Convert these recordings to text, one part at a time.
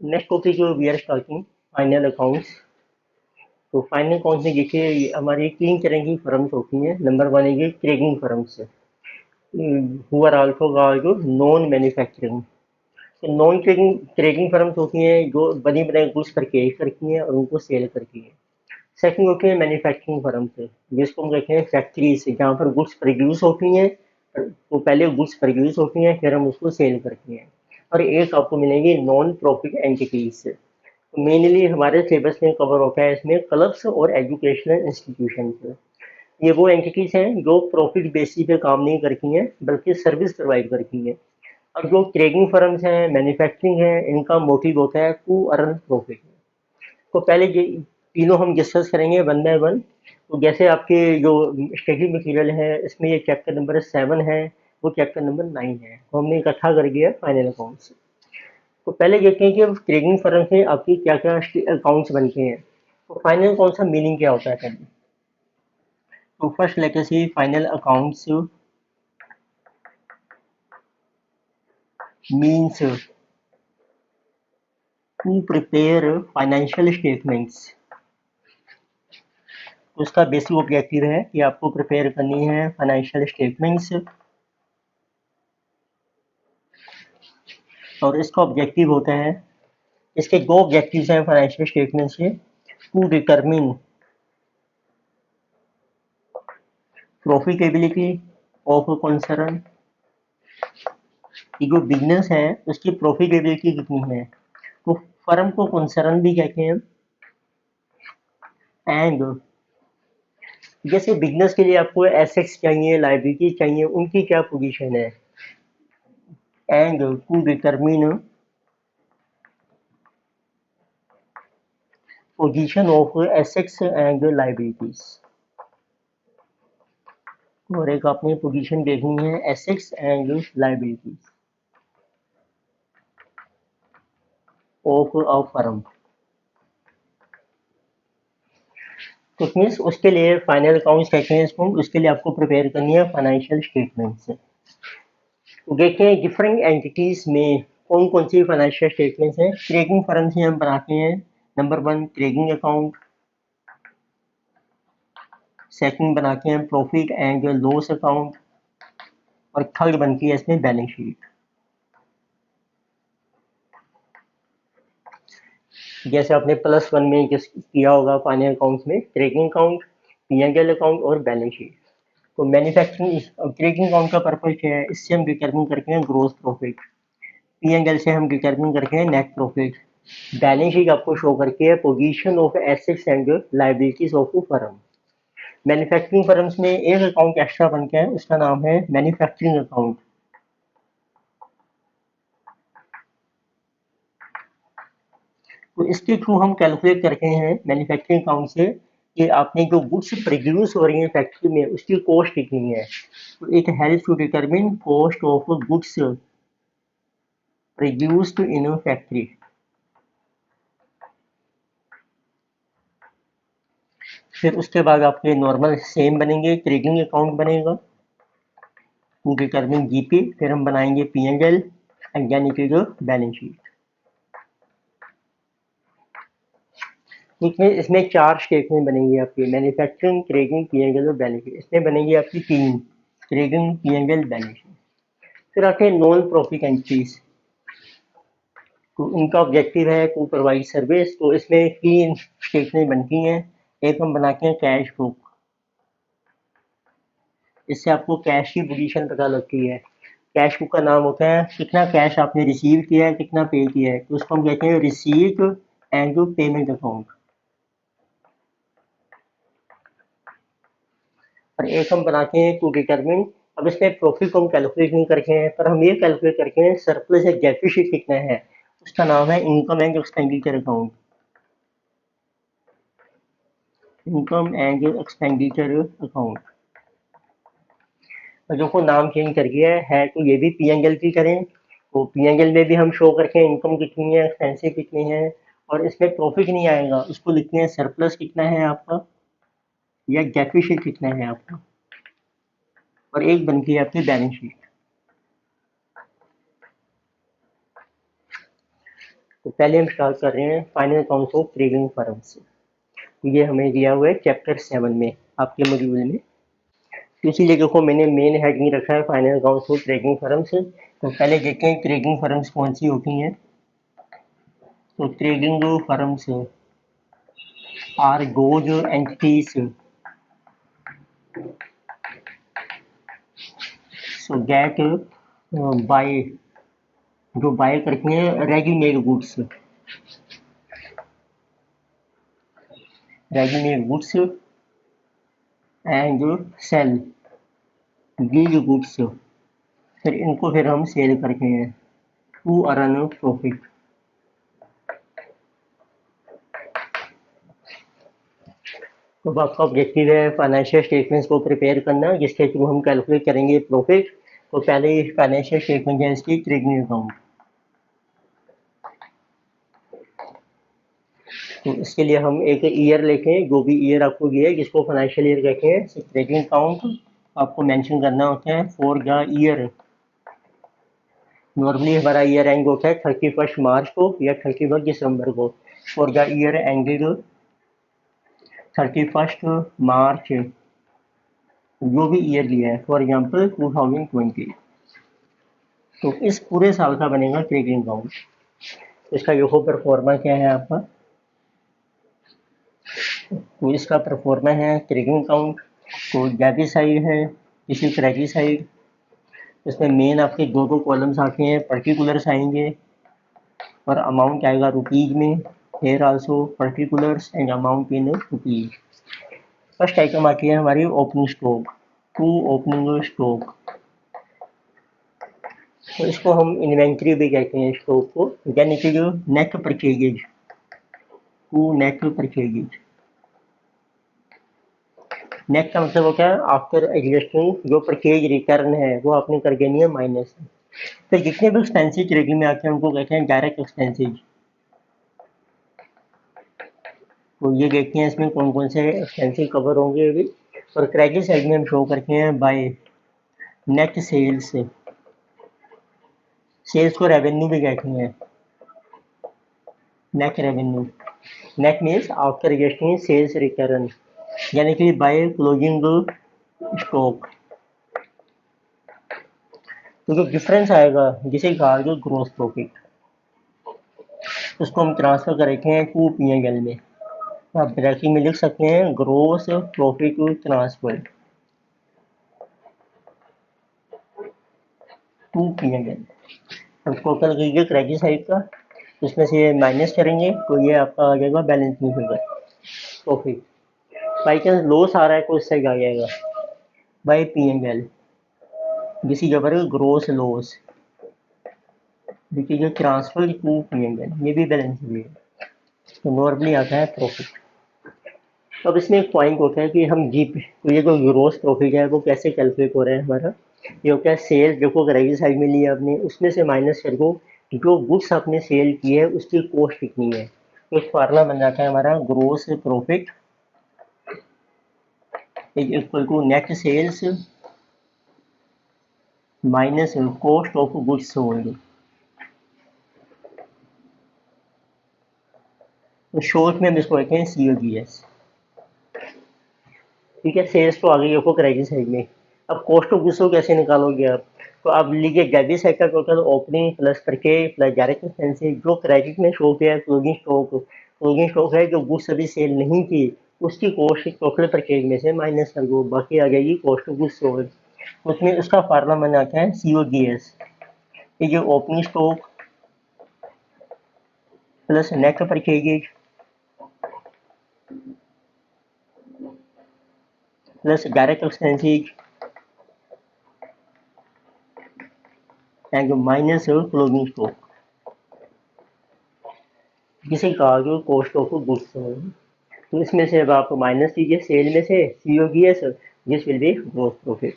Next topic जो we are starting final accounts. तो final accounts में देखिए हमारी तीन तरह की फर्म्स होती हैं। नंबर वन है trading firms who are also called non manufacturing. तो नॉन ट्रेडिंग ट्रेडिंग फर्म्स होती हैं जो बनी बनाई गुड्स परचेज करती हैं और उनको सेल करती हैं। सेकंड होती है मैन्युफैक्चरिंग फर्म्स जिसको हम कहते हैं फैक्ट्रीज जहाँ पर गुड्स प्रोड्यूस होती हैं। तो पहले गुड्स प्रोड्यूस होती हैं फिर हम उसको सेल करते हैं। और एक आपको मिलेंगी नॉन प्रॉफिट एंटिटीज। मेनली हमारे सिलेबस में कवर होता है इसमें क्लब्स और एजुकेशनल इंस्टीट्यूशन। ये वो एंटिटीज हैं जो प्रॉफिट बेसिस पे काम नहीं करती हैं बल्कि सर्विस प्रोवाइड करती हैं। और जो ट्रेडिंग फर्म्स हैं मैन्युफैक्चरिंग है इनका मोटिव होता है टू अर्न प्रॉफिट। तो पहले ये तीनों हम डिस्कस करेंगे वन बाय वन। तो जैसे आपके जो स्टडी मटेरियल है इसमें ये चैप्टर नंबर 7 है, वो चैप्टर नंबर 9 है, तो हमने इकट्ठा कर दिया फाइनल अकाउंट्स। तो पहले देखते हैं कि अब ट्रेडिंग फर्म से आपकी क्या क्या अकाउंट्स बनते हैं। तो फाइनल अकाउंट्स का मीनिंग क्या होता है पहले। तो फर्स्ट लेके see final accounts means to prepare financial statements. तो इसका बेसिक ऑब्जेक्टिव है कि आपको प्रिपेयर करनी है फाइनेंशियल स्टेटमेंट्स। और इसका ऑब्जेक्टिव होता है, इसके दो ऑब्जेक्टिव्स हैं फाइनेंशियल स्टेटमेंट्स के। To determine profitability of concern, कि जो बिजनेस है उसकी प्रॉफिटेबिलिटी कितनी है। तो फर्म को कंसर्न भी कहते हैं। एंड जैसे बिजनेस के लिए आपको एसेट्स चाहिए लाइबिलिटी चाहिए उनकी क्या पोजीशन है। And to determine position of assets and liabilities. और एक आपने पोजीशन देखनी है assets and liabilities of a firm. तो मीन्स उसके लिए फाइनल अकाउंट्स कहते हैं इसको, उसके लिए आपको प्रिपेयर करनी है फाइनेंशियल स्टेटमेंट्स। तो देखते हैं डिफरेंट एंटिटीज में कौन कौन सी फाइनेंशियल स्टेटमेंट्स हैं। ट्रेडिंग फर्म से हम बनाते हैं number one trading account. Second बनाते हैं प्रॉफिट एंड लॉस अकाउंट। और थर्ड बनती है इसमें बैलेंस शीट। जैसे आपने प्लस वन में जिस किया होगा फाइनल अकाउंट्स में ट्रेडिंग अकाउंट, पी&एल अकाउंट और बैलेंस शीट। तो मैन्युफैक्चरिंग ट्रेडिंग अकाउंट का पर्पज क्या है, इससे हम डिटरमिन करते हैं ग्रोथ प्रॉफिट। पी&एल से हम डिटरमिन करते हैं नेट प्रॉफिट। बैलेंस शीट आपको शो करती है position of assets and liabilities of firm. Manufacturing firms में एक अकाउंट एक्स्ट्रा बन के है, उसका नाम है मैन्युफैक्चरिंग अकाउंट। तो इसके थ्रू हम कैलकुलेट करते हैं मैन्युफैक्चरिंग अकाउंट से कि आपने जो गुड्स प्रोड्यूस हो रही है फैक्ट्री में उसकी कॉस्ट कितनी है। तो it help to determine cost of goods produced in factory. फिर उसके बाद आपके नॉर्मल सेम बनेंगे, ट्रेडिंग अकाउंट बनेगा टू डिटरमिन जीपी। फिर हम बनाएंगे पी&एल एंड यानी कि जो बैलेंस शीट। ठीक है, इसमें चार स्टेटमेंट बनेंगी आपकी मैन्युफैक्चरिंग ट्रेडिंग पी&एल और बैलेंस शीट। इसमें बनेंगी आपकी तीन, ट्रेडिंग पी&एल बैलेंस शीट। फिर आते हैं नॉन प्रॉफिट एंट्रीज। तो उनका ऑब्जेक्टिव है टू प्रोवाइड सर्विस। तो इसमें तीन स्टेटमेंट बनती हैं। एक हम बनाते हैं कैश बुक, इससे आपको कैश की पोजीशन पता लगती है। कैश बुक का नाम होता है कितना कैश आपने रिसीव किया है कितना पे किया है, तो उसको हम कहते हैं रिसीट एंड पेमेंट अकाउंट। और एक हम बनाते हैं टू डिटरमिन, अब इसमें प्रॉफिट को हम कैलकुलेट नहीं करते हैं पर हम ये कैलकुलेट करते हैं सरप्लस या डेफिसिट कितना है, उसका नाम है income and expenditure account. Income and expenditure account. और जो को नाम चेंज कर दिया है तो ये भी पी&एल की करें। तो पी&एल में भी हम शो करके इनकम कितनी है एक्सपेंसिव कितनी है। और इसमें प्रॉफिट नहीं आएगा, उसको लिखते हैं सरप्लस कितना है आपका या डेफिसिट कितना है आपका। और एक बनती है आपकी बैलेंस शीट। तो पहले हम स्टार्ट कर रहे हैं final accounts of trading firm से। ये हमें दिया हुआ है चैप्टर 7 में आपके मॉड्यूल में। तो इसीलिए देखो मैंने मेन हेडिंग रखा है final accounts of trading firms. तो पहले देखते हैं ट्रेडिंग फर्म्स कौन सी होती हैं। तो trading firms are those entities so get buy जो बाय करती हैं readymade goods and sell these goods, फिर इनको फिर हम सेल करते हैं टू अर्न प्रॉफिट। तो आपका ऑब्जेक्टिव है फाइनेंशियल स्टेटमेंट्स को प्रिपेयर करना जिसके थ्रू हम कैलकुलेट करेंगे प्रॉफिट। तो पहले फाइनेंशियल स्टेटमेंट है इसकी ट्रेडिंग अकाउंट। तो इसके लिए हम एक ईयर लेके जो भी ईयर आपको दिया है जिसको फाइनेंशियल ईयर कहते हैं ट्रेडिंग अकाउंट आपको मेंशन करना होता है फॉर द ईयर। नॉर्मली हमारा ईयर एंड होता है 31 मार्च को या 31 दिसंबर को। फॉर द ईयर एंडेड 31 मार्च जो भी ईयर लिया है, फॉर एग्जांपल 2020, तो इस पूरे साल का बनेगा ट्रेडिंग अकाउंट। इसका देखो परफॉर्मा क्या है आपका। तो इसका परफॉर्मा है ट्रेडिंग अकाउंट। तो डेबिट साइड है, इसी क्रेडिट साइड। इसमें मेन आपके दो कॉलम्स आते हैं, पर्टिकुलर्स आएंगे और अमाउंट आएगा रुपीज में। Here also particulars and amount in rupees. First item आती है हमारी opening stock, to opening stock. तो इसको हम इन्वेंट्री भी कहते हैं स्टॉक को, यानी कि जो net purchases, to net purchases. Net का मतलब होता है आफ्टर एडजस्टिंग जो परचेज रिटर्न है वो आपने कर देनी है माइनस। तो जितने भी एक्सपेंसिव ट्रेडिंग में आते हैं उनको कहते हैं डायरेक्ट एक्सपेंसिव। तो ये देखते हैं इसमें कौन कौन से एक्सपेंसिव कवर होंगे अभी। और क्रेडिट साइड में हम शो करते हैं बाय नेट सेल्स। सेल्स को रेवेन्यू भी कहते हैं, net revenue. Net means after adjusting sales return, यानी कि बाय क्लोजिंग स्टॉक। तो जो डिफरेंस आएगा जिसे कहा गया ग्रोस प्रॉफिट, उसको हम ट्रांसफर करते हैं टू P&L में। आप ब्रैकेट में लिख सकते हैं gross profit transfer to P&L। अब टोटल कीजिए क्रेडिट साइड का, इसमें से माइनस करेंगे तो ये आपका आ जाएगा balancing figure profit. By chance loss आ रहा है तो इस साइड आ जाएगा by P&L, this is our gross loss देखिए ट्रांसफर टू P&L, ये भी बैलेंसिंग है। तो नॉर्मली आता है प्रॉफिट। अब इसमें एक पॉइंट होता है कि हम जीपी, तो ये जो ग्रोस प्रॉफिट है वो कैसे कैलकुलेट हो रहा है हमारा। ये होता है सेल देखो क्रेडिट साइड में लिया आपने, उसमें से माइनस कर दो जो गुड्स आपने सेल की है उसकी कॉस्ट कितनी है। तो एक फार्मूला बन जाता है हमारा gross profit is equal to net sales minus cost of goods sold. तो शॉर्ट में हम इसको कहते हैं COGS। ठीक है, सेल्स तो आ गई देखो क्रेडिट साइड में। अब कॉस्ट ऑफ गुड्स को कैसे निकालोगे आप। तो आप लीजिए डेबिट साइड का total opening plus purchase plus direct expenses, जो क्रेडिट में शो किया है क्लोजिंग स्टॉक। क्लोजिंग स्टॉक है जो गुड्स अभी सेल नहीं की, उसकी कॉस्ट टोटल परचेज में से माइनस कर दो, बाकी आ जाएगी कॉस्ट ऑफ गुड्स सोल्ड। उसमें उसका फार्मूला बन जाता है COGS, ये जो opening stock plus net purchases plus direct expenses and minus closing stock, जिसे कहा गया कॉस्ट ऑफ गुड्स। तो इसमें से अब आप माइनस कीजिए सेल में से COGS, this will be gross profit.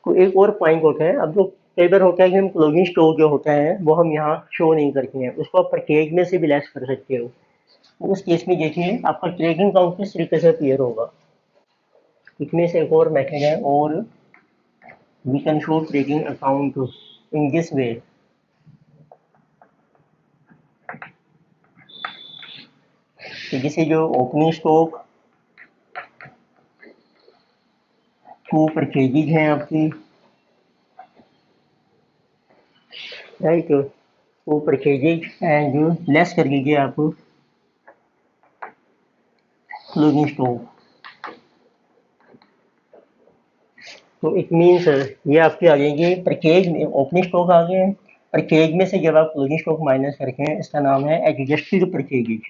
तो एक और पॉइंट होता है, अब जो कई बार होता है कि हम क्लोजिंग स्टॉक जो होता है वो हम यहाँ शो नहीं करते हैं, उसको आप परचेज में से भी लेस कर सकते हो। उस केस में देखिए आपका ट्रेडिंग अकाउंट किस तरीके से क्लियर होगा। इसमें से एक और मेथड है, और we can show trading account in this way. तो जैसे जो ओपनिंग स्टॉक 2 परचेजेज हैं आपकी, राइट। 2 परचेजेज एंड लेस कर लीजिए आप क्लोजिंग स्टॉक। तो इट मीन्स ये आपकी आ जाएगी परचेज में, ओपनिंग स्टॉक आ गए हैं, परचेज में से जब आप क्लोजिंग स्टॉक माइनस करते हैं, इसका नाम है एडजस्टेड परचेजेज।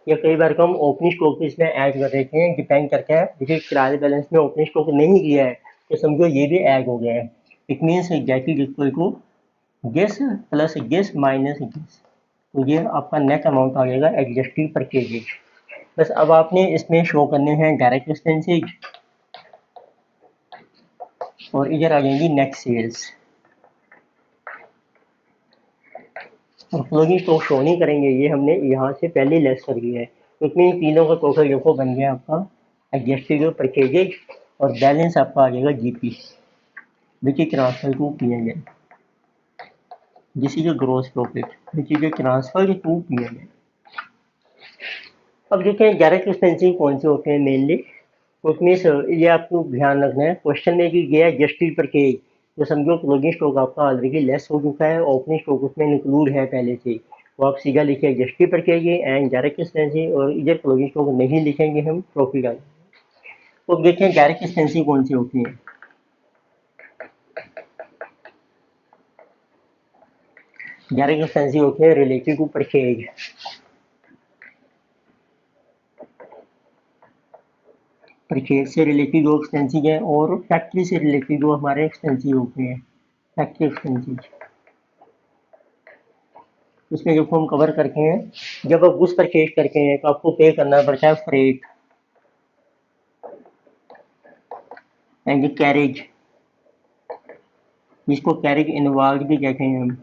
या कई बार हम ओपनिंग स्टॉक भी इसमें ऐड कर देते हैं, डिपेंड करता है। जैसे ट्रायल बैलेंस में ओपनिंग स्टॉक नहीं लिया है तो समझो ये भी ऐड हो गया है। It means get is equal to guess plus guess minus guess. तो ये आपका नेट अमाउंट आ जाएगा एडजस्टेड परचेजेज। बस अब आपने इसमें शो करने हैं डायरेक्ट एक्सपेंसेज और इधर आ जाएंगी नेट सेल्स। और क्लोजिंग स्टॉक शो नहीं करेंगे, ये हमने यहाँ से पहले लेस कर दिया है। तो इसमें इन तीनों का टोटल देखो बन गया आपका एडजस्टेड परचेजेज और बैलेंस आपका आ जाएगा GP which is transfer to PNL. This is a gross profit which is a transfer to PNL. अब देखते हैं डायरेक्ट एक्सपेंसेस कौन से होते हैं मेनली। उसमें ये आपको ध्यान रखना है, क्वेश्चन में भी गया एडजस्टेड परचेज, तो समझो क्लोजिंग स्टॉक आपका ऑलरेडी लेस हो चुका है, ओपनिंग स्टॉक उसमें इंक्लूड है पहले से, तो आप सीधा लिखिए adjusted purchase and direct expenses और इधर क्लोजिंग स्टॉक नहीं लिखेंगे हम, प्रॉफिट आएगा। तो अब देखते हैं डायरेक्ट एक्सपेंसेस कौन सी होती हैं। डायरेक्ट एक्सपेंसेस होते हैं रिलेटेड टू परचेज। परचेज से रिलेटेड जो एक्सपेंसेस हैं और फैक्ट्री से रिलेटेड जो हमारे एक्सपेंसेस होते हैं, फैक्ट्री एक्सपेंसेस, उसमें जो हम कवर करते हैं। जब आप गुड्स परचेज करते हैं तो आपको पे करना पड़ता है फ्रेट एंड कैरेज, जिसको कैरेज इनवॉल्व भी कहते हैं हम।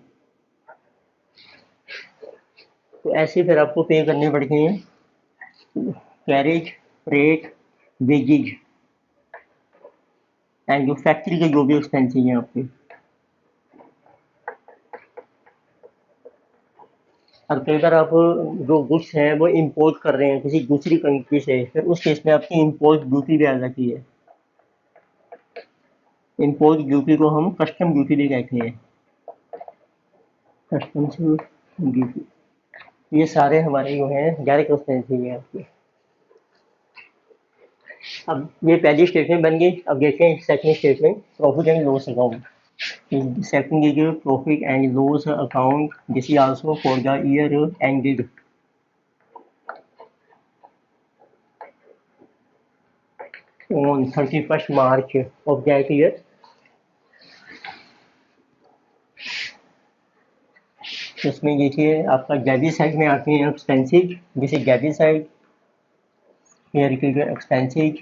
तो ऐसे फिर आपको पे करने पड़ते हैं कैरेज, फ्रेट, वेजेज एंड जो फैक्ट्री के जो भी एक्सपेंसेस हैं आपके। अब कई बार आप जो गुड्स हैं वो इंपोर्ट कर रहे हैं किसी दूसरी कंट्री से, फिर उस केस में आपकी इंपोर्ट ड्यूटी भी आ जाती है। इंपोर्ट ड्यूटी को हम कस्टम ड्यूटी भी कहते हैं, कस्टम्स ड्यूटी। ये सारे हमारे जो हैं डायरेक्ट एक्सपेंसेस हैं आपके। अब ये पहली स्टेटमेंट बन गई। अब देखते हैं second statement, profit and loss account. Second is your profit and loss account. This is also for the year ended on 31st March of that year. इसमें देखिए आपका डेबिट साइड में आते हैं एक्सपेंसेज, जैसे debit side here it is expenses,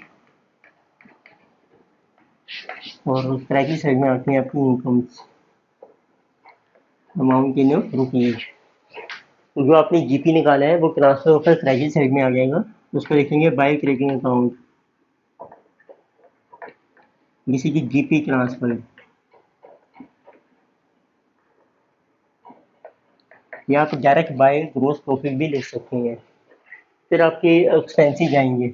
और credit side में आती हैं आपकी इनकम्स अमाउंट इन रुपीज। तो जो आपने जीपी निकाला है वो ट्रांसफर होकर क्रेडिट साइड में आ जाएगा, उसको लिखेंगे बाय क्रेडिट अकाउंट, जिसे कि जीपी ट्रांसफर, या आप डायरेक्ट बाय ग्रोस प्रॉफिट भी लिख सकते हैं। फिर आपके एक्सपेंसेज आएंगे।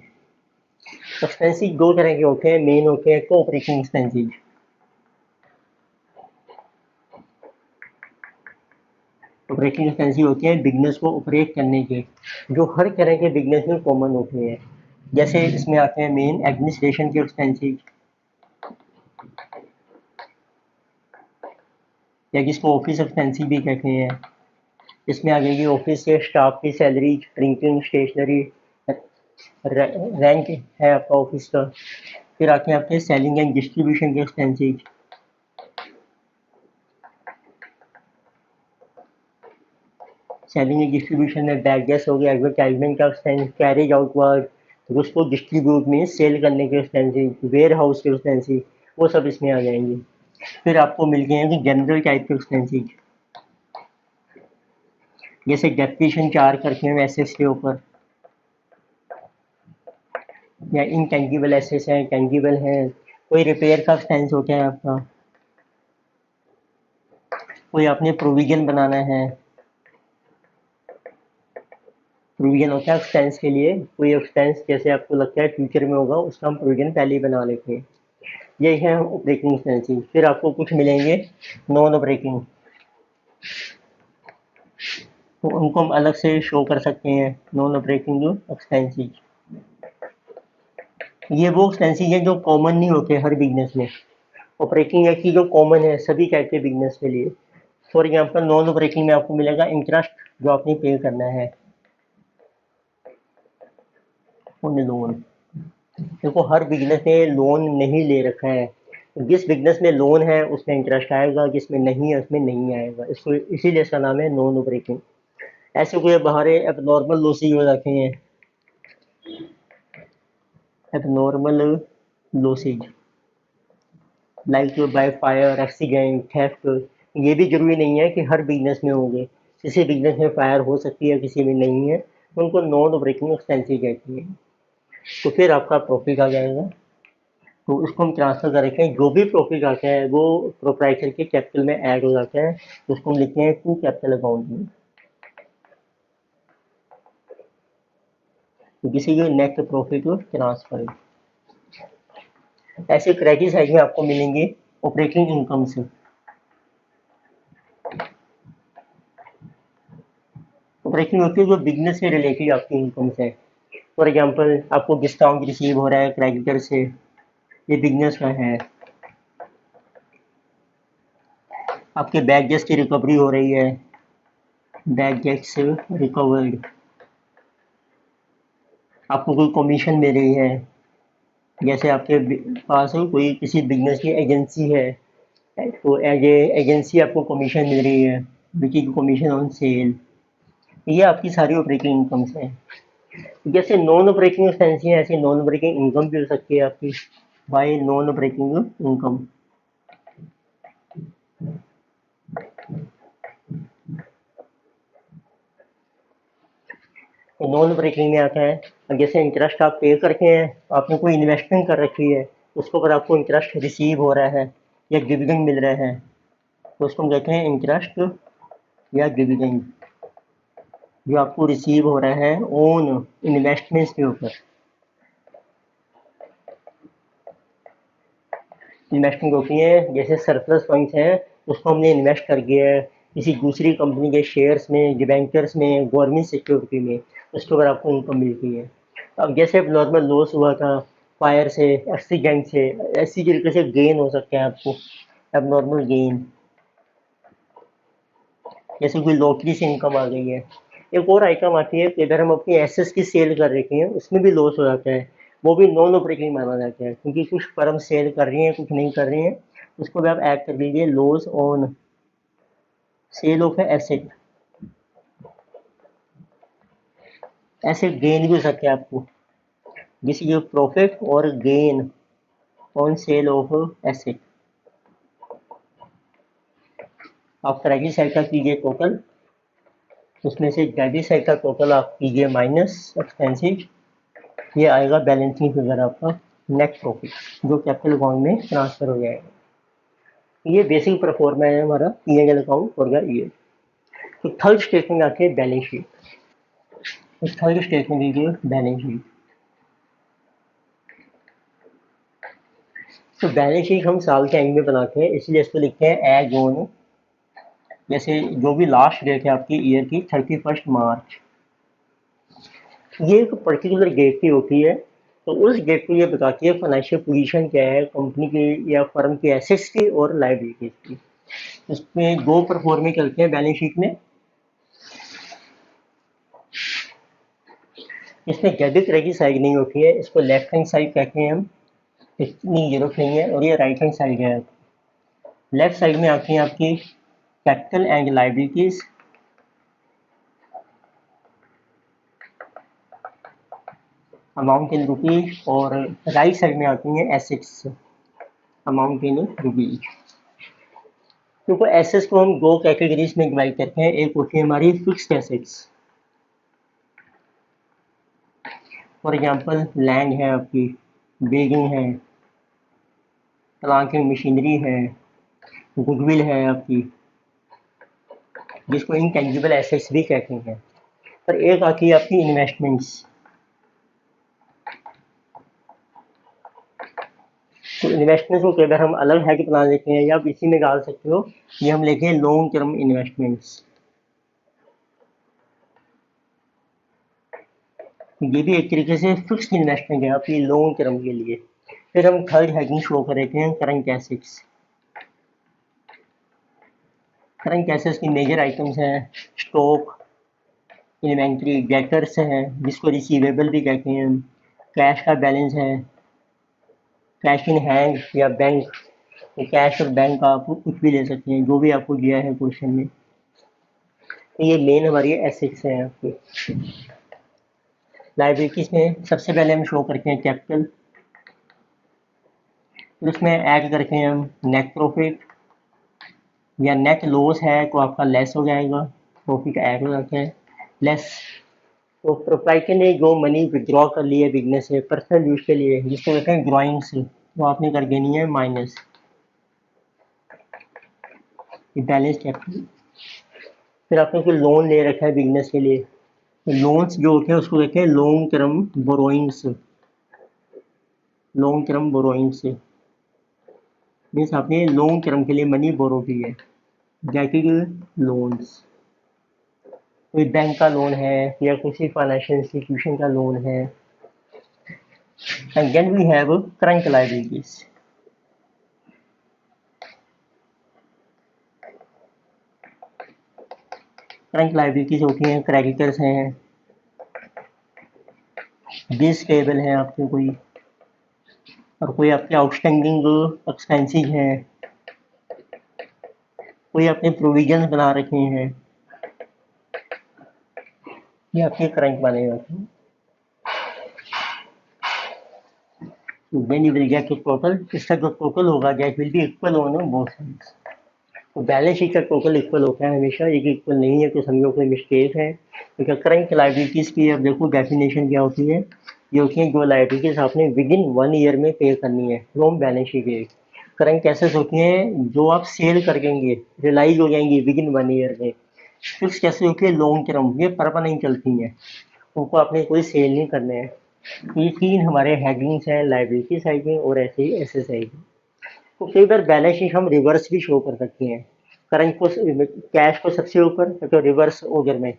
एक्सपेंसेज दो तरह के होते हैं, मेन होते हैं कोऑपरेटिंग एक्सपेंसेज। ऑपरेटिंग एक्सपेंसेज होते हैं बिजनेस को ऑपरेट करने के, जो हर तरह के बिजनेस में कॉमन होते हैं। जैसे इसमें आते हैं मेन एडमिनिस्ट्रेशन के एक्सपेंसेज, या जिसको ऑफिस एक्सपेंसेज भी कहते हैं। इसमें आ जाएगी ऑफिस के स्टाफ की सैलरी, प्रिंटिंग, स्टेशनरी, रैंक है आपका ऑफिस का। फिर आते हैं आपके सेलिंग एंड डिस्ट्रीब्यूशन के एक्सपेंसेज, सेलिंग एंड डिस्ट्रीब्यूशन में बैगेस हो गया, एडवर्टाइजमेंट का एक्सपेंस, कैरेज आउटवर्ड उसको डिस्ट्रीब्यूट में सेल करने के एक्सपेंसेज, वेयर हाउस के एक्सपेंसेज, वो सब इसमें आ जाएंगे। फिर आपको मिल गए हैं जनरल टाइप के एक्सपेंसेज, जैसे डेप्रिसिएशन चार्ज करते हैं एसेट्स के ऊपर, या इनटेंजिबल एसेट्स हैं, टेंजिबल हैं, कोई रिपेयर का एक्सपेंस होता है आपका, कोई आपने प्रोविजन बनाना है, प्रोविजन होता है एक्सपेंस के लिए, कोई एक्सपेंस जैसे आपको लगता है फ्यूचर में होगा, उसका हम प्रोविजन पहले ही बना लेते हैं, ये है ऑपरेटिंग एक्सपेंसेस। फिर आपको कुछ मिलेंगे नॉन ऑपरेटिंग, तो उनको हम अलग से शो कर सकते हैं, नॉन ऑपरेटिंग एक्सपेंसेस। ये वो एक्सपेंसेस हैं जो कॉमन नहीं होते हर बिजनेस में। ऑपरेटिंग एक चीज जो कॉमन है सभी टाइप के बिजनेस के लिए। फॉर एग्जांपल नॉन ऑपरेटिंग में आपको मिलेगा इंटरेस्ट जो आपने पे करना है ऑन लोन। देखो हर बिजनेस ने लोन नहीं ले रखा है, जिस बिजनेस में लोन है उसमें इंटरेस्ट आएगा, जिसमें नहीं है उसमें नहीं आएगा, इसको इसीलिए इसका नाम है नॉन ऑपरेटिंग। ऐसे कोई बाहर एबनॉर्मल लॉसेज हो जाते हैं, abnormal losses like by fire, accident, theft, ये भी जरूरी नहीं है कि हर बिजनेस में होंगे, किसी बिजनेस में फायर हो सकती है किसी में नहीं है, तो उनको नॉन ऑपरेटिंग एक्सपेंसेस कहती है। तो फिर आपका प्रॉफिट आ जाएगा, तो उसको हम ट्रांसफर कर रखे हैं, जो भी प्रॉफिट आता है वो प्रोप्राइटर के कैपिटल में ऐड हो जाता है, तो उसको हम लिखते हैं टू कैपिटल अकाउंट में, तो किसी के नेट प्रॉफिट ट्रांसफर। ऐसे क्रेडिट साइड में आपको मिलेंगे ऑपरेटिंग इनकम से। ऑपरेटिंग होती है जो बिजनेस से रिलेटेड आपकी इनकम है। फॉर एग्जांपल आपको डिस्काउंट रिसीव हो रहा है क्रेडिटर से, ये बिजनेस का है। आपके बैगेज की रिकवरी हो रही है, बैगेज रिकवर्ड, आपको कोई कमीशन मिल रही है, जैसे आपके पास कोई किसी बिजनेस की एजेंसी है, तो एज ए एजेंसी आपको कमीशन मिल रही है, which is commission on sale. ये आपकी सारी ऑपरेटिंग इनकम्स हैं। जैसे नॉन ऑपरेटिंग एक्सपेंस है, ऐसे नॉन ऑपरेटिंग इनकम भी हो सकती है आपकी बाय नॉन ऑपरेटिंग इनकम। तो नॉन ऑपरेटिंग में आता है जैसे इंटरेस्ट आप पे करते हैं, आपने कोई इन्वेस्टमेंट कर रखी है, उसको अगर आपको इंटरेस्ट रिसीव हो रहा है या डिविडेंड मिल रहा है, तो उसको हम कहते हैं इंटरेस्ट या डिविडेंड, जो आपको रिसीव हो रहा है ओन इन्वेस्टमेंट्स के ऊपर। इन्वेस्टिंग होती है जैसे सरप्लस फंड्स हैं, उसको हमने इन्वेस्ट कर दिया है किसी दूसरी कंपनी के शेयर्स में, डिबेंचर्स में, गवर्नमेंट सिक्योरिटी में, उसके ऊपर आपको इनकम मिलती है। अब जैसे नॉर्मल लॉस हुआ था फायर से, एक्सीडेंट से, ऐसी तरीके से गेन हो सकते हैं आपको, अब नॉर्मल गेन, जैसे कोई लॉटरी से इनकम आ गई है। एक और आइटम आती है कि अगर हम अपनी एसेट्स की सेल कर रखे हैं, उसमें भी लॉस हो जाता है, वो भी नॉन ऑपरेटिंग माना जाता है, क्योंकि कुछ फर्म सेल कर रही हैं कुछ नहीं कर रही हैं, उसको भी आप ऐड कर लीजिए loss on sale of asset. ऐसे गेन भी हो सकते हैं आपको, दिस इज प्रॉफिट और gain on sale of asset. आप क्रेडिट साइड का कीजिए टोटल, उसमें से डेबिट साइड का टोटल आप कीजिए माइनस एक्सपेंसिव, ये आएगा बैलेंसिंग फिगर आपका नेट प्रॉफिट, जो कैपिटल अकाउंट में ट्रांसफर हो जाएगा। ये बेसिक परफॉर्मा है हमारा P&L account for the year. तो थर्ड स्टेटमेंट आती है बैलेंस शीट। तो थर्ड स्टेटमेंट लीजिए बैलेंस शीट। तो बैलेंस शीट हम साल के एंड में बनाते हैं, इसलिए इसको लिखते हैं एज ऑन, जैसे जो भी लास्ट डेट है आपकी ईयर की 31 मार्च, ये एक पर्टिकुलर डेट की होती है, तो उस डेट को ये बताती है फाइनेंशियल पोजीशन क्या है कंपनी की या फर्म की, एसेट्स की और लायबिलिटीज की। इसमें दो परफॉर्मे चलते हैं बैलेंस शीट में, इसमें डेबिट क्रेडिट साइड नहीं होती है, इसको लेफ्ट हैंड साइड कहते हैं हम, इतनी जरूरत नहीं है, और ये राइट हैंड साइड है। लेफ्ट साइड में आती है आपकी capital and liabilities, amount in rupees, और राइट साइड में आती है एसेट्स, अमाउंट इन रुपीज। क्योंकि एसेट्स को हम दो कैटेगरीज में डिवाइड करते हैं, एक होती है हमारी fixed assets, for example land है आपकी, बिल्डिंग है, प्लांट एंड मशीनरी है, गुडविल है आपकी, जिसको इंटेंजिबल एसेट्स भी कहते हैं। पर एक आती है आपकी इन्वेस्टमेंट्स। तो इन्वेस्टमेंट्स को अगर हम अलग है कि बना लेते हैं या आप इसी में डाल सकते हो, ये हम लेते हैं लॉन्ग टर्म इन्वेस्टमेंट्स। ये भी एक तरीके से फिक्स्ड इन्वेस्टमेंट है आपकी लॉन्ग टर्म के लिए। फिर हम थर्ड हेडिंग शो कर देते हैं करंट एसेट्स। करंट एसेट्स की मेजर आइटम्स हैं स्टॉक, इन्वेंट्री, डेटर्स हैं जिसको रिसीवेबल भी कहते हैं, कैश का बैलेंस है, कैश इन हैंड या बैंक, कैश और बैंक का आप कुछ भी ले सकते हैं जो भी आपको दिया है क्वेश्चन में। तो ये मेन हमारी एसेट्स हैं आपके। लाइबिलिटीज में सबसे पहले हम शो करते हैं कैपिटल, फिर उसमें ऐड करते हैं हम नेट प्रॉफिट, या नेट लॉस है तो आपका लेस हो जाएगा, प्रॉफिट ऐड हो जाता है लेस। तो प्रोप्राइटर ने जो मनी विड्रॉ कर ली है बिजनेस से पर्सनल यूज के लिए जिसको कहते हैं ड्राइंग्स, वो आपने कर देनी है माइनस बैलेंस कैपिटल। फिर आपने कोई लोन ले रखा है बिजनेस के लिए, तो लोन्स जो होते हैं उसको कहते हैं long term borrowings. Long term borrowings means आपने लॉन्ग टर्म के लिए मनी बोरो की है, जैसे कि लोन्स, कोई बैंक का लोन है या किसी फाइनेंशियल इंस्टीट्यूशन का लोन है। And then we have current liabilities. Current liabilities होती हैं क्रेडिटर्स हैं, बिल्स पेबल हैं आपके कोई, और कोई आपके आउटस्टैंडिंग एक्सपेंसेस हैं, कोई आपने प्रोविजन बना रखे हैं, ये आपके करंट बने होते हैं। When you will get total, इसका जो टोटल होगा that will be equal on both sides. तो बैलेंस शीट का टोटल इक्वल होता है हमेशा, एक इक्वल नहीं है तो समझो कोई मिस्टेक है। तो करंट लायबिलिटीज की अब देखो डेफिनेशन क्या होती है। ये होती है जो लायबिलिटीज आपने विद इन 1 ईयर में पे करनी है from balance sheet date. Current cases होती हैं जो आप सेल कर देंगे, रिलाइज हो जाएंगी विद इन 1 ईयर में। फिक्स कैसे होती है लॉन्ग टर्म, ये परमानेंट चलती हैं, उनको आपने कोई सेल नहीं करना है। ये तीन हमारे हेडिंग्स हैं लायबिलिटी साइड में और ऐसे ही एसेट साइड में। तो कई बार बैलेंस शीट हम रिवर्स भी शो कर सकते हैं, करंट को कैश को सबसे ऊपर तो रिवर्स ऑर्डर में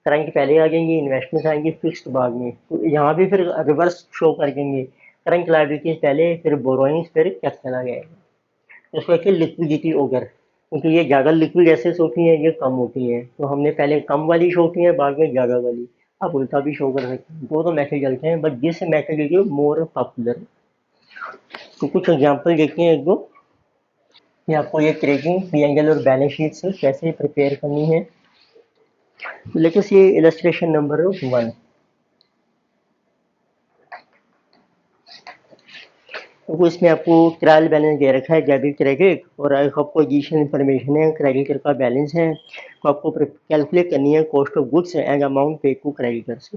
करंट पहले आ जाएंगे, इन्वेस्टमेंट आएंगे फिक्स्ड बाद में। तो यहाँ भी फिर रिवर्स शो कर देंगे, करंट लायबिलिटीज पहले फिर बोरोइंग्स फिर कैपिटल आ जाएगा। तो उसको कहते हैं लिक्विडिटी ऑर्डर, क्योंकि ये ज़्यादा लिक्विड एसेट्स होती हैं ये कम होती हैं, तो हमने पहले कम वाली शो की है बाद में ज़्यादा वाली। आप उल्टा भी शो कर सकते हैं, दो मैथड चलते हैं but this method is more popular. तो कुछ एग्जाम्पल देखते हैं एक दो कि आपको ये ट्रेकिंग पी&एल और बैलेंस शीट से कैसे प्रिपेयर करनी है। तो लेट्स सी इलस्ट्रेशन नंबर 1। तो इसमें आपको ट्रायल बैलेंस दे रखा है डेबिट क्रेडिट, और आपको पोजीशन इन्फॉर्मेशन है, क्रेडिटर का बैलेंस है, तो आपको कैलकुलेट करनी है cost of goods and amount पे टू क्रेडिटर्स।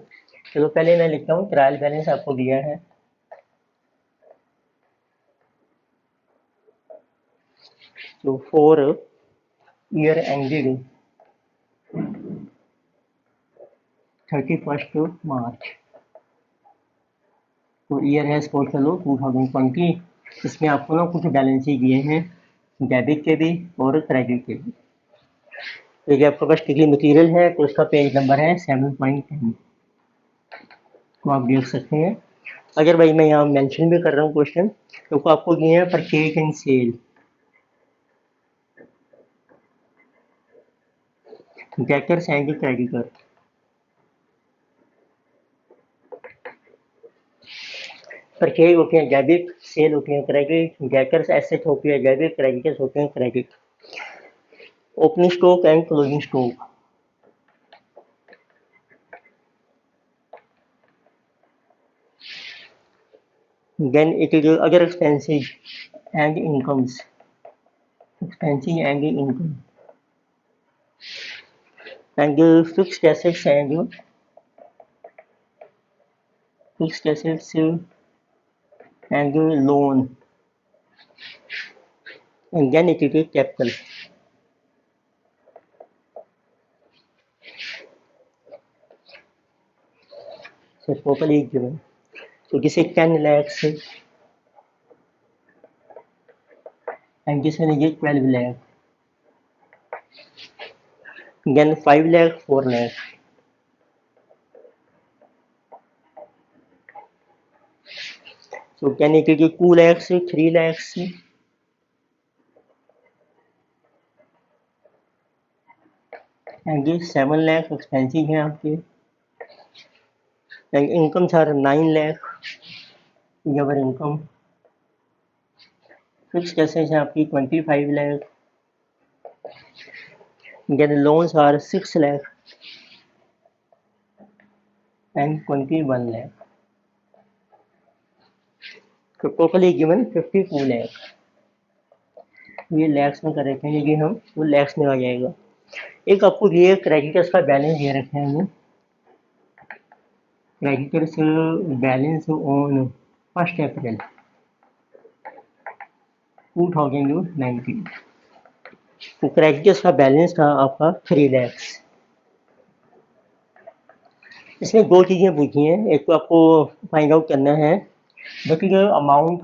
चलो पहले मैं लिखता हूँ ट्रायल बैलेंस आपको दिया है। तो फॉर ईयर एंडेड 31 मार्च, तो ईयर है सपोज कर लो 2020। इसमें आपको ना कुछ बैलेंस ही दिए हैं डेबिट के भी और क्रेडिट के भी। तो ये आपके पास स्टिकी मटेरियल है तो उसका पेज नंबर है 7.10, तो आप देख सकते हैं। अगर भाई मैं यहाँ मेंशन भी कर रहा हूँ क्वेश्चन, तो आपको दिए हैं purchase and sale, debtors and creditor. Purchase होते हैं डेबिट, सेल होती है क्रेडिट, डेटर्स एसेट होती है डेबिट, क्रेडिटर्स होते हैं credit. Opening stock and closing stock, then it is other expenses and incomes, expenses and income, and fixed assets and fixed assets and loan, and then it is capital. So total is given. So this is 10 lakhs and this one is 12 lakh. Then 5 lakh, 4 lakh. So can you take 2 lakhs, 3 lakhs? And ये 7 lakh expensive हैं आपके. And incomes are 9 lakh. Your income. Fixed assets हैं आपकी 25 lakh. Then loans are 6 lakh and 21 lakh. So totally given 52 lakh. ये लैक्स में कर रखे हैं, ये हम वो लैक्स में आ जाएगा. एक आपको ये क्रेडिटर्स का बैलेंस दे रखे हैं. ये क्रेडिटर्स बैलेंस ऑन 1 अप्रैल 2019. तो क्रेडिटर्स का बैलेंस था आपका 3 लैक्स. इसमें 2 चीज़ें पूछी हैं. एक तो आपको फाइंड आउट करना है particular amount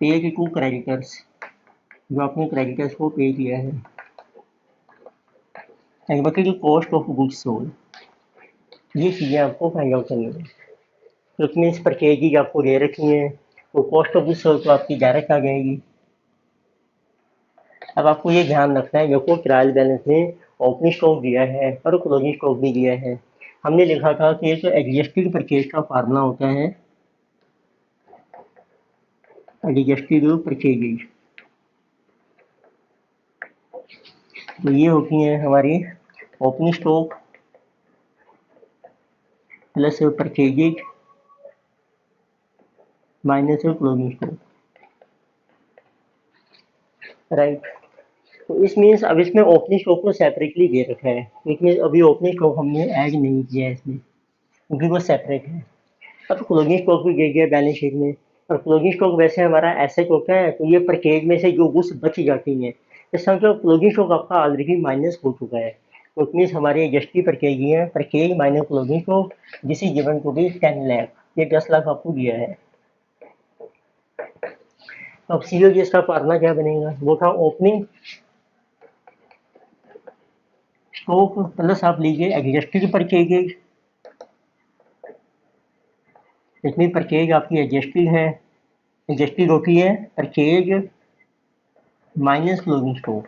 paid to creditors, जो आपने क्रेडिटर्स को पे किया है, and particular cost of goods sold. ये चीज़ें आपको फाइंड आउट करनी है. तो उसमें इस परचेज आपको दे रखी हैं, तो कॉस्ट ऑफ गुड्स सोल्ड तो आपकी डायरेक्ट आ जाएगी. अब आपको ये ध्यान रखना है, देखो ट्रायल बैलेंस में ओपनिंग स्टॉक दिया है और क्लोजिंग स्टॉक भी दिया है. हमने लिखा था कि एक एडजस्टेड परचेज का फार्मूला होता है एडजस्टेड परचेजेज. तो ये होती हैं हमारी opening stock plus purchases minus closing stock, right. तो इस मीन्स अब इसमें ओपनिंग स्टॉक को सेपरेटली दे रखा है, इसमें अभी ओपनिंग स्टॉक हमने ऐड नहीं किया है इसमें क्योंकि वो सेपरेट है. अब क्लोजिंग स्टॉक भी दे दिया बैलेंस शीट में. और क्लोजिंग स्टॉक वैसे हमारा एसेट होता है, तो ये परचेज में से जो गुड्स बच जाती हैं, इस तरह का क्लोजिंग स्टॉक आपका ऑलरेडी माइनस हो चुका है. तो इट मीन्स हमारे एडजस्टेड परचेज हैं, purchase minus closing stock, this is given to be 10 lakh. ये 10 लाख आपको दिया है. अब सीओजीएस का फार्मूला क्या बनेगा, वो था ओपनिंग स्टॉक प्लस आप लीजिए एडजस्टेड परचेजेज. इसमें परचेज आपकी एडजस्टेड है, एडजस्टेड होती है परचेज माइनस क्लोजिंग स्टॉक.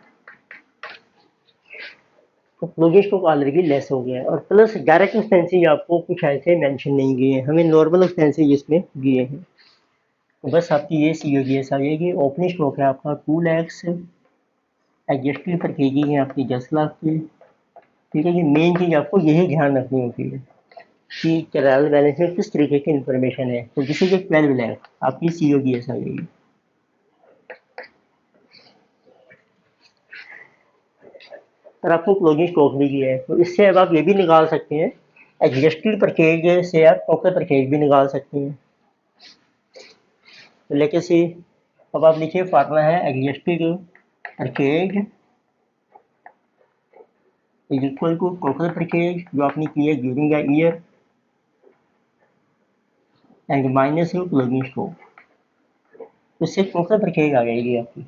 तो क्लोजिंग स्टॉक ऑलरेडी लेस हो गया है. और प्लस डायरेक्ट एक्सपेंसेस आपको कुछ ऐसे मेंशन नहीं किए हैं, हमें नॉर्मल एक्सपेंसेस इसमें दिए हैं. तो बस आपकी ये सीओजीएस आ जाएगी. ओपनिंग स्टॉक है आपका 2 लैक्स, एडजस्टेड परचेजेज है आपकी 10 लाख की. ठीक है, ये मेन चीज़ आपको यही ध्यान रखनी होती है कि ट्रायल बैलेंस में किस तरीके की इन्फॉर्मेशन है. तो किसी के 12 लाख आपकी सीओजीएस आ जाएगी. और आपको क्लोजिंग स्टॉक भी दिया है, तो इससे अब आप ये भी निकाल सकते हैं, एडजस्टेड परचेज से आप टोटल परचेज भी निकाल सकते हैं. तो लेके से अब आप लिखिए फार्मूला है adjusted purchase is equal to total purchase जो आपने की है during the year and minus closing stock. उससे टोटल परचेज आ जाएगी आपकी.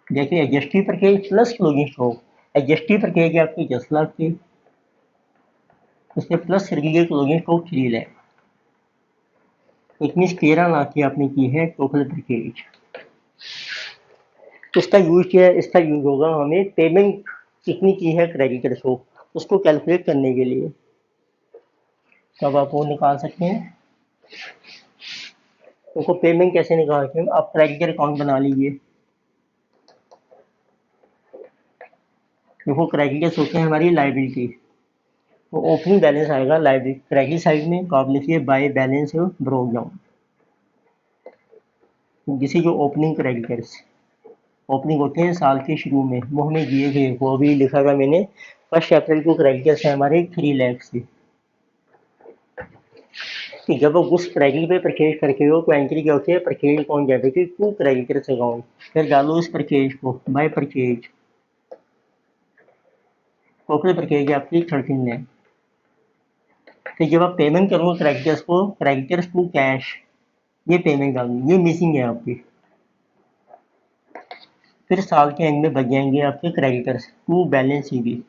देखिए adjusted purchase plus closing stock, adjusted purchase आपकी 10 लाख की, उससे प्लस करिए क्लोजिंग स्टॉक 3 लाख. इतनी 13 लाख की आपने की है टोटल परचेज. इसका यूज क्या है, इसका यूज होगा हमें पेमेंट कितनी की है क्रेडिटर्स को उसको कैलकुलेट करने के लिए. तब आप वो निकाल सकते हैं. उनको पेमेंट कैसे निकालते हैं, आप क्रेडिटर अकाउंट बना लीजिए. देखो क्रेडिटर्स होते हैं हमारी लाइबिलिटी, तो ओपनिंग बैलेंस आएगा लाइबिलिटी क्रेडिट साइड में, तो आप लिखिए बाय बैलेंस ब्रोक डाउन. जिसे जो ओपनिंग क्रेडिटर्स ओपनिंग होते हैं साल के शुरू में, वो हमें दिए गए, वो भी लिखा था मैंने. 1 अप्रैल को क्रेडिटर्स है हमारे 3 लाख से. कि जब आप उस क्रेडिट पे परचेज करके हो तो एंट्री क्या होती है, purchase account debit to creditors account. फिर डालो इस परचेज को बाय परचेज. टोटल परचेज आपकी 13 लाख। फिर जब आप पेमेंट करोगे क्रेडिटर्स को, क्रेडिटर्स टू कैश, ये पेमेंट आ गई, ये मिसिंग है आपकी। फिर साल के एंड में बच जाएंगे आपके क्रेडिटर्स टू बैलेंस शीट,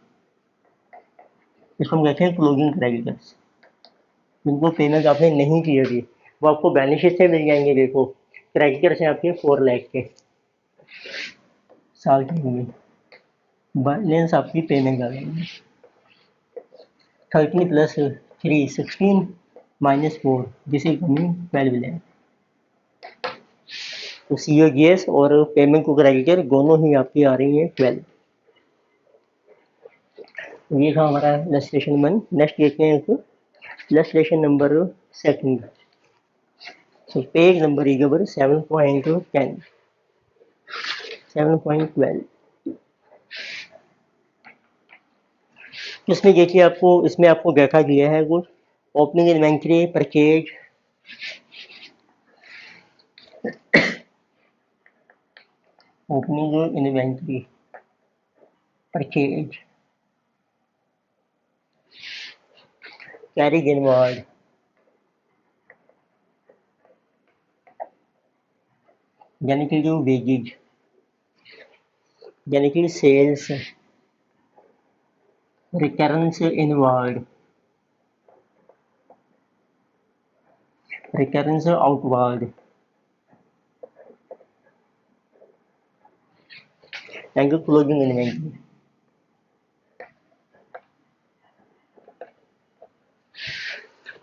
इसको हम कहते हैं क्लोजिंग क्रेडिटर्स, जिनको पेमेंट आपने नहीं की अभी, वो आपको बैलेंस शीट से मिल जाएंगे। देखो क्रेडिटर्स हैं आपके 4 लाख के साल के एंड में, बैलेंस आपकी पेमेंट आ जाएगी। 13 प्लस 3 16 माइनस 4 जिसे कमी 12 लाख। तो सीओजीएस और पेमेंट टू क्रेडिटर दोनों ही आपकी आ रही है 12। ये था हमारा इलस्ट्रेशन 1। नेक्स्ट देखते हैं illustration number 2। So page number is over 7.10, 7.12। इसमें देखिए आपको, इसमें आपको देखा गया है कुछ opening inventory, purchase, opening inventory, purchase, carriage inward, यानी कि जो वेजेज, यानी कि sales, returns inward, returns outward, यानी कि क्लोजिंग इन्वेंट्री।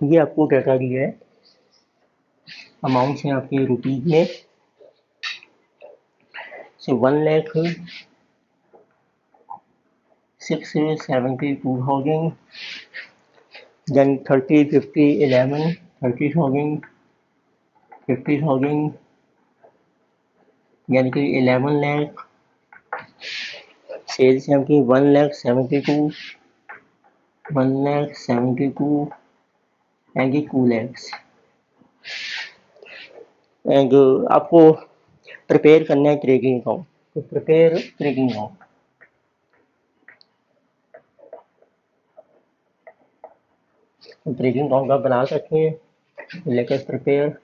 ये आपको क्या क्या दिया है, अमाउंट है आपके रुपीज में। So 1,06,72,000, then 30, 50, 11, 30,000, 50,000, यानी कि 11 लाख। सेल्स है आपकी 1,72, 1,72 एंड 2 लैक्स। एंड आपको प्रिपेयर करना है ट्रेडिंग अकाउंट, तो prepare trading account. Trading account आप बना सकते हैं, लेकर प्रिपेयर।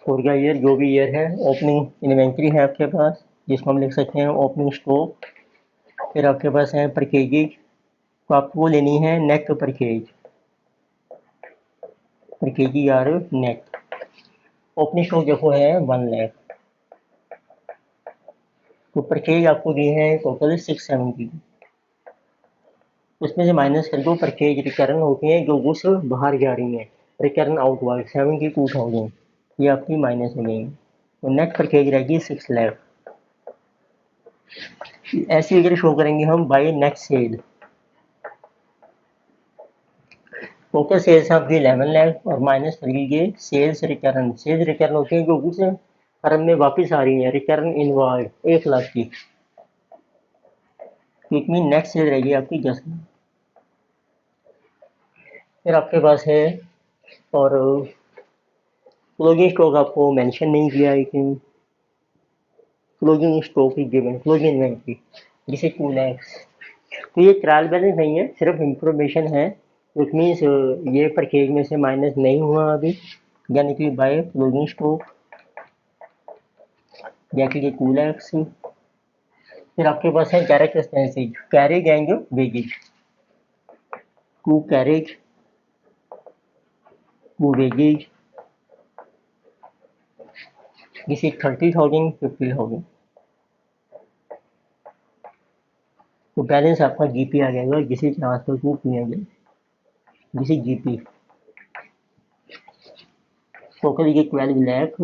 और क्या ईयर, जो भी ईयर है, ओपनिंग इन्वेंट्री है आपके पास, जिसको हम लिख सकते हैं ओपनिंग स्टॉक। फिर आपके पास है परचेजेज, तो आपको लेनी है net purchase, purchase are net. Opening stock देखो है 1 लाख, तो परचेज आपको दिए हैं टोटल 670। उसमें से माइनस कर दो परचेज रिटर्न होती हैं जो गुड्स बाहर जा रही हैं, रिटर्न आउटवर्ड 72,000, ये आपकी माइनस हो गई। तो नेट परचेज रहेगी 6 लाख। ऐसी फिगर शो करेंगे हम by net sale. Total sales आपकी 11 लाख और माइनस कर लीजिए सेल्स रिटर्न। सेल्स रिटर्न होते हैं जो गुड्स फर्म में वापस आ रही है, रिटर्न इनवर्ड 1 लाख की, इतनी नेट सेल रहेगी आपकी 10 लाख। फिर आपके पास है, और क्लोजिंग स्टॉक आपको मेंशन नहीं किया, लेकिन closing stock is given, closing inventory जिसे 2 लैक्स। तो ये ट्रायल बैलेंस नहीं है, सिर्फ इंफॉर्मेशन है, विच मीन्स ये परचेज में से माइनस नहीं हुआ अभी, यानी कि बाय क्लोजिंग स्टॉक, जैसे कि 2 लैक्स। फिर आपके पास है direct expenses, carriage and wages, to carriage, to wages, जिसे 30,000, 50,000। तो बैलेंस आपका जीपी आ जाएगा, जिसे ट्रांसफर टू पीएनबी, जिसे जीपी। टोटल ये 12 लाख,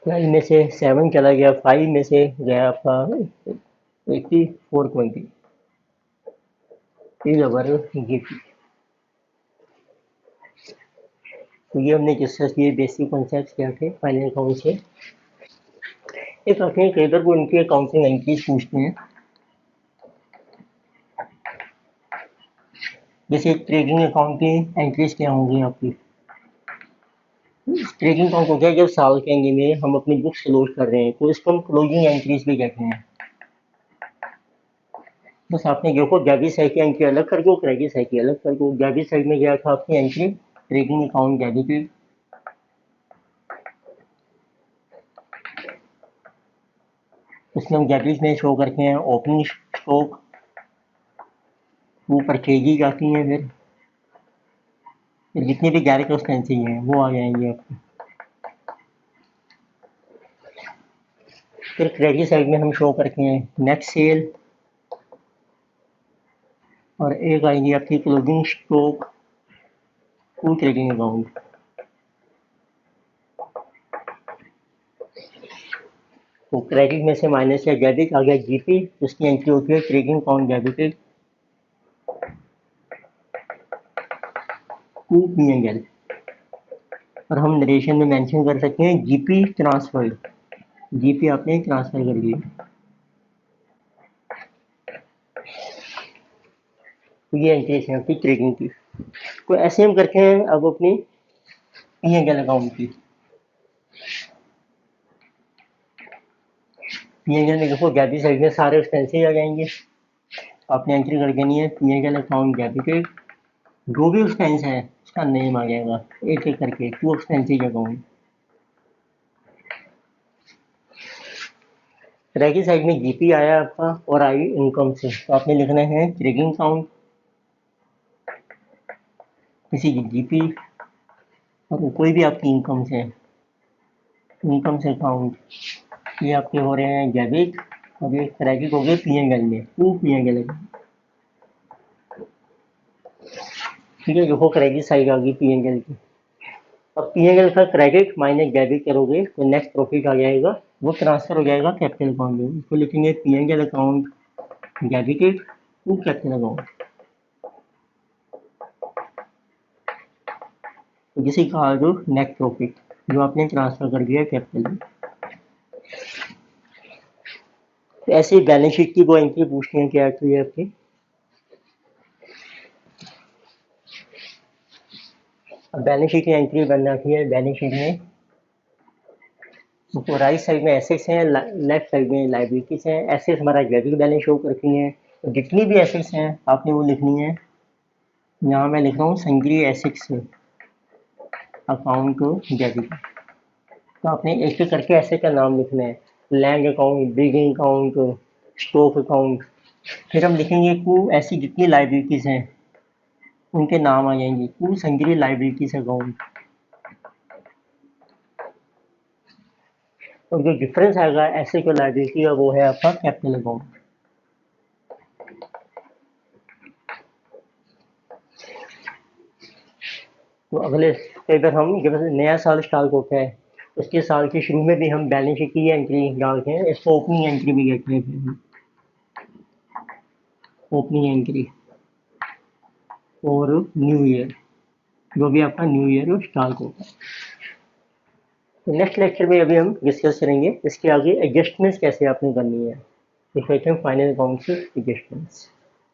12 में से 7 चला गया, 5 में से गया आपका 84.20 इज अवर जीपी। तो ये हमने डिस्कस किए बेसिक कॉन्सेप्ट क्या थे फाइनेंस अकाउंट से। एक अपने ट्रेडर को इनके अकाउंटिंग एंट्रीज पूछते हैं, जैसे ट्रेडिंग अकाउंट की एंट्रीज क्या होंगी आपकी। ट्रेडिंग अकाउंट हो गया जब साल के एंड में हम अपनी बुक्स क्लोज कर रहे हैं, तो इसको हम क्लोजिंग एंट्रीज भी कहते हैं। बस आपने देखो डेबिट साइड की एंट्री अलग कर दो, क्रेडिट साइड की अलग कर दो। डेबिट साइड में गया था आपकी एंट्री ट्रेडिंग अकाउंट डेबिटेड, उसमें हम डेबिट में शो करते हैं ओपनिंग स्टॉक, वो परचेजिज आती हैं, फिर जितने भी डायरेक्ट एक्सपेंसेस हैं वो आ जाएंगे आपके। फिर क्रेडिट साइड में हम शो करते हैं नेट सेल, और एक आएंगी आपकी closing stock to trading account. तो क्रेडिट में से माइनस या डेबिट आ गया जीपी, उसकी एंट्री होती है trading account debited to PNL, और हम नरेशन में मेंशन कर सकते हैं जीपी ट्रांसफर्ड, जीपी आपने ट्रांसफर कर दिया। तो ये एंट्रीज है आपकी ट्रेडिंग की। तो ऐसे हम करते हैं अब अपनी पीएनएल अकाउंट की। पीएनएल में देखो डेबिट साइड में सारे एक्सपेंसेस आ जाएंगे, आपने एंट्री कर देनी है पीएनएल अकाउंट डेबिटेड, जो भी एक्सपेंस है उसका नेम आ जाएगा एक एक करके, to expenses account. Credit side में जीपी आया आपका और आई इनकम से, तो आपने लिखना है ट्रेडिंग अकाउंट, किसी की जीपी, और कोई भी आपकी इनकम से, इनकम से अकाउंट, ये आपके हो रहे हैं डेबिट, और ये क्रेडिट हो गए पीएनएल में, टू पीएनएल। ठीक है, देखो क्रेडिट साइड आ गई पीएनएल की। अब पीएनएल का क्रेडिट माइनस डेबिट करोगे तो नेक्स्ट प्रॉफिट आ जाएगा, वो ट्रांसफर हो जाएगा कैपिटल अकाउंट में, उसको लिखेंगे PNL account debited to capital account, जिसे कहा जो नेट प्रॉफिट जो आपने ट्रांसफर कर दिया कैपिटल में। तो ऐसे बैलेंस शीट की वो एंट्री पूछती है क्या है आपकी। अब बैलेंस शीट की एंट्री बन रखी है, बैलेंस शीट में तो राइट साइड में एसेट्स हैं, लेफ्ट साइड में लाइबिलिटीज हैं। एसेट्स हमारा डेबिट बैलेंस शो करती हैं, तो जितनी भी एसेट्स हैं आपने वो लिखनी है। यहाँ मैं लिख रहा हूँ संग्रह एसेट्स अकाउंट डेबिट, तो आपने एक एक करके एसेट का नाम लिखना है, land account, building account, stock account. फिर हम लिखेंगे को ऐसी जितनी लाइबिलिटीज हैं उनके नाम आ जाएंगे, को संग्रह लाइबिलिटीज अकाउंट। और जो डिफरेंस आएगा एसेट और लाइबिलिटी का वो है आपका कैपिटल अकाउंट। तो अगले कई बार हम जब नया साल स्टार्ट होता है उसके साल के शुरू में भी हम बैलेंस शीट की एंट्री डालते हैं, इसको ओपनिंग एंट्री भी कहते हैं। ओपनिंग एंट्री और न्यू ईयर, जो भी आपका न्यू ईयर स्टार्ट होगा। तो नेक्स्ट लेक्चर में अभी हम डिस्कस करेंगे इसके आगे एडजस्टमेंट्स कैसे आपने करनी है, फाइनल अकाउंट से एडजस्टमेंट्स।